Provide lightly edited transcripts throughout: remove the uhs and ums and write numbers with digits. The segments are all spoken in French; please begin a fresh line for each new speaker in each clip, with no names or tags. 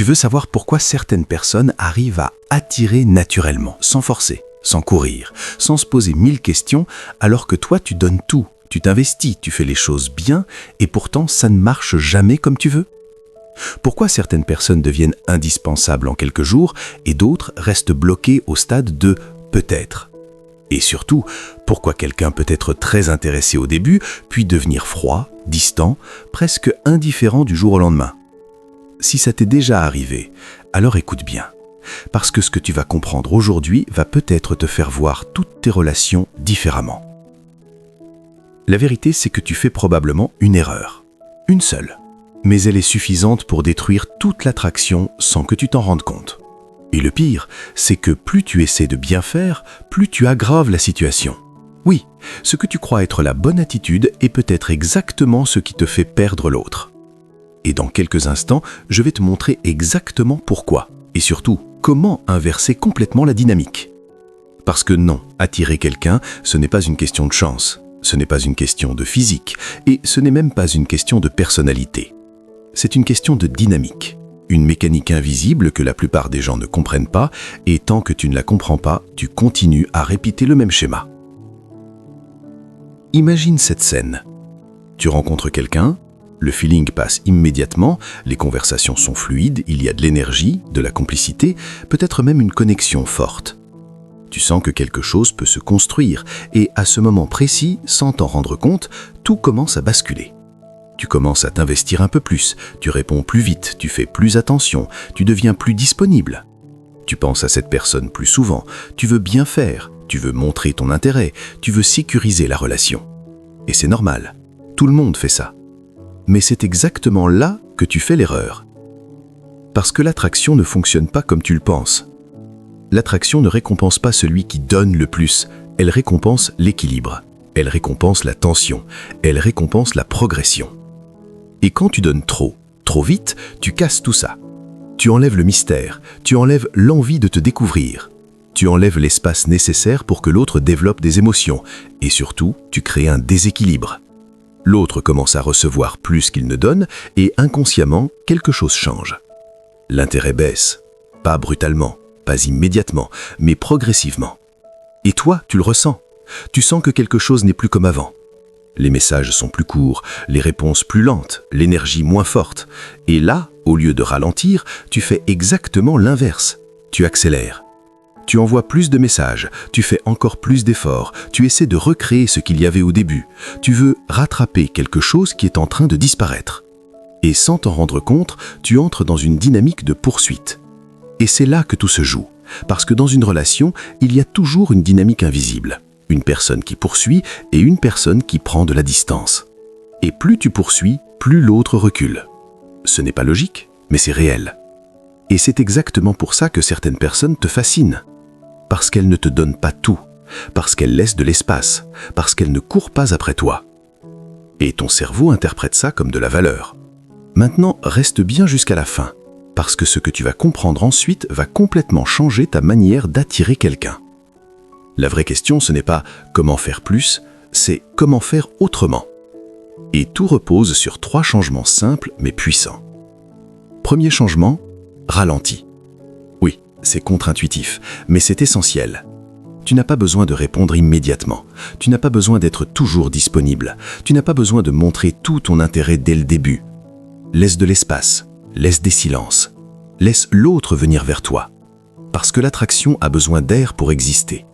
Tu veux savoir pourquoi certaines personnes arrivent à attirer naturellement, sans forcer, sans courir, sans se poser 1000 questions, alors que toi tu donnes tout, tu t'investis, tu fais les choses bien, et pourtant ça ne marche jamais comme tu veux? Pourquoi certaines personnes deviennent indispensables en quelques jours et d'autres restent bloquées au stade de « peut-être » ? Et surtout, pourquoi quelqu'un peut être très intéressé au début, puis devenir froid, distant, presque indifférent du jour au lendemain? Si ça t'est déjà arrivé, alors écoute bien. Parce que ce que tu vas comprendre aujourd'hui va peut-être te faire voir toutes tes relations différemment. La vérité, c'est que tu fais probablement une erreur. Une seule. Mais elle est suffisante pour détruire toute l'attraction sans que tu t'en rendes compte. Et le pire, c'est que plus tu essaies de bien faire, plus tu aggraves la situation. Oui, ce que tu crois être la bonne attitude est peut-être exactement ce qui te fait perdre l'autre. Et dans quelques instants, je vais te montrer exactement pourquoi. Et surtout, comment inverser complètement la dynamique. Parce que non, attirer quelqu'un, ce n'est pas une question de chance, ce n'est pas une question de physique, et ce n'est même pas une question de personnalité. C'est une question de dynamique, une mécanique invisible que la plupart des gens ne comprennent pas, et tant que tu ne la comprends pas, tu continues à répéter le même schéma. Imagine cette scène. Tu rencontres quelqu'un, le feeling passe immédiatement, les conversations sont fluides, il y a de l'énergie, de la complicité, peut-être même une connexion forte. Tu sens que quelque chose peut se construire, et à ce moment précis, sans t'en rendre compte, tout commence à basculer. Tu commences à t'investir un peu plus, tu réponds plus vite, tu fais plus attention, tu deviens plus disponible. Tu penses à cette personne plus souvent, tu veux bien faire, tu veux montrer ton intérêt, tu veux sécuriser la relation. Et c'est normal, tout le monde fait ça. Mais c'est exactement là que tu fais l'erreur. Parce que l'attraction ne fonctionne pas comme tu le penses. L'attraction ne récompense pas celui qui donne le plus, elle récompense l'équilibre, elle récompense la tension, elle récompense la progression. Et quand tu donnes trop vite, tu casses tout ça. Tu enlèves le mystère, tu enlèves l'envie de te découvrir. Tu enlèves l'espace nécessaire pour que l'autre développe des émotions. Et surtout, tu crées un déséquilibre. L'autre commence à recevoir plus qu'il ne donne et inconsciemment, quelque chose change. L'intérêt baisse, pas brutalement, pas immédiatement, mais progressivement. Et toi, tu le ressens. Tu sens que quelque chose n'est plus comme avant. Les messages sont plus courts, les réponses plus lentes, l'énergie moins forte. Et là, au lieu de ralentir, tu fais exactement l'inverse. Tu accélères. Tu envoies plus de messages, tu fais encore plus d'efforts, tu essaies de recréer ce qu'il y avait au début. Tu veux rattraper quelque chose qui est en train de disparaître. Et sans t'en rendre compte, tu entres dans une dynamique de poursuite. Et c'est là que tout se joue. Parce que dans une relation, il y a toujours une dynamique invisible. Une personne qui poursuit et une personne qui prend de la distance. Et plus tu poursuis, plus l'autre recule. Ce n'est pas logique, mais c'est réel. Et c'est exactement pour ça que certaines personnes te fascinent. Parce qu'elles ne te donnent pas tout, parce qu'elles laissent de l'espace, parce qu'elles ne courent pas après toi. Et ton cerveau interprète ça comme de la valeur. Maintenant, reste bien jusqu'à la fin, parce que ce que tu vas comprendre ensuite va complètement changer ta manière d'attirer quelqu'un. La vraie question, ce n'est pas comment faire plus, c'est comment faire autrement. Et tout repose sur 3 changements simples mais puissants. Premier changement, ralentis. Oui, c'est contre-intuitif, mais c'est essentiel. Tu n'as pas besoin de répondre immédiatement. Tu n'as pas besoin d'être toujours disponible. Tu n'as pas besoin de montrer tout ton intérêt dès le début. Laisse de l'espace, laisse des silences. Laisse l'autre venir vers toi. Parce que l'attraction a besoin d'air pour exister.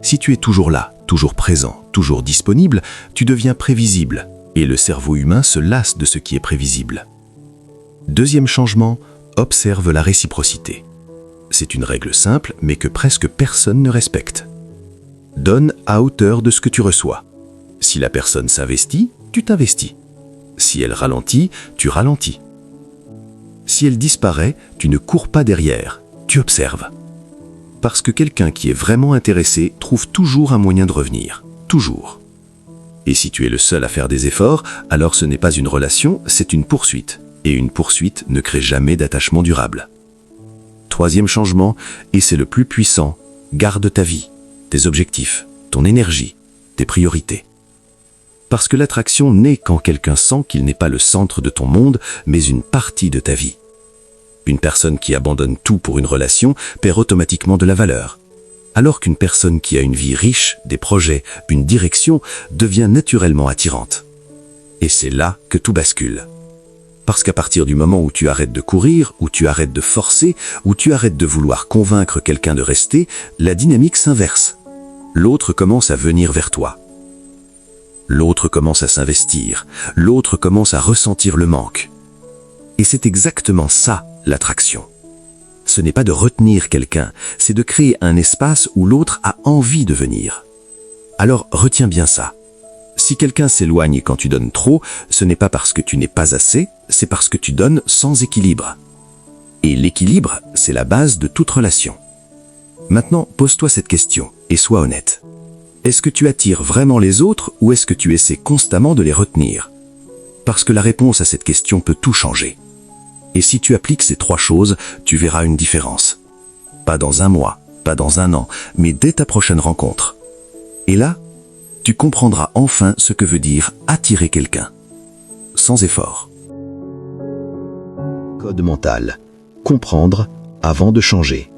Si tu es toujours là, toujours présent, toujours disponible, tu deviens prévisible et le cerveau humain se lasse de ce qui est prévisible. Deuxième changement, observe la réciprocité. C'est une règle simple, mais que presque personne ne respecte. Donne à hauteur de ce que tu reçois. Si la personne s'investit, tu t'investis. Si elle ralentit, tu ralentis. Si elle disparaît, tu ne cours pas derrière, tu observes. Parce que quelqu'un qui est vraiment intéressé trouve toujours un moyen de revenir. Toujours. Et si tu es le seul à faire des efforts, alors ce n'est pas une relation, c'est une poursuite. Et une poursuite ne crée jamais d'attachement durable. Troisième changement, et c'est le plus puissant, garde ta vie, tes objectifs, ton énergie, tes priorités. Parce que l'attraction naît quand quelqu'un sent qu'il n'est pas le centre de ton monde, mais une partie de ta vie. Une personne qui abandonne tout pour une relation perd automatiquement de la valeur. Alors qu'une personne qui a une vie riche, des projets, une direction, devient naturellement attirante. Et c'est là que tout bascule. Parce qu'à partir du moment où tu arrêtes de courir, où tu arrêtes de forcer, où tu arrêtes de vouloir convaincre quelqu'un de rester, la dynamique s'inverse. L'autre commence à venir vers toi. L'autre commence à s'investir. L'autre commence à ressentir le manque. Et c'est exactement ça, l'attraction. Ce n'est pas de retenir quelqu'un, c'est de créer un espace où l'autre a envie de venir. Alors retiens bien ça. Si quelqu'un s'éloigne quand tu donnes trop, ce n'est pas parce que tu n'es pas assez, c'est parce que tu donnes sans équilibre. Et l'équilibre, c'est la base de toute relation. Maintenant, pose-toi cette question et sois honnête. Est-ce que tu attires vraiment les autres ou est-ce que tu essaies constamment de les retenir? Parce que la réponse à cette question peut tout changer. Et si tu appliques ces 3 choses, tu verras une différence. Pas dans un mois, pas dans un an, mais dès ta prochaine rencontre. Et là, tu comprendras enfin ce que veut dire attirer quelqu'un. Sans effort. Code mental. Comprendre avant de changer.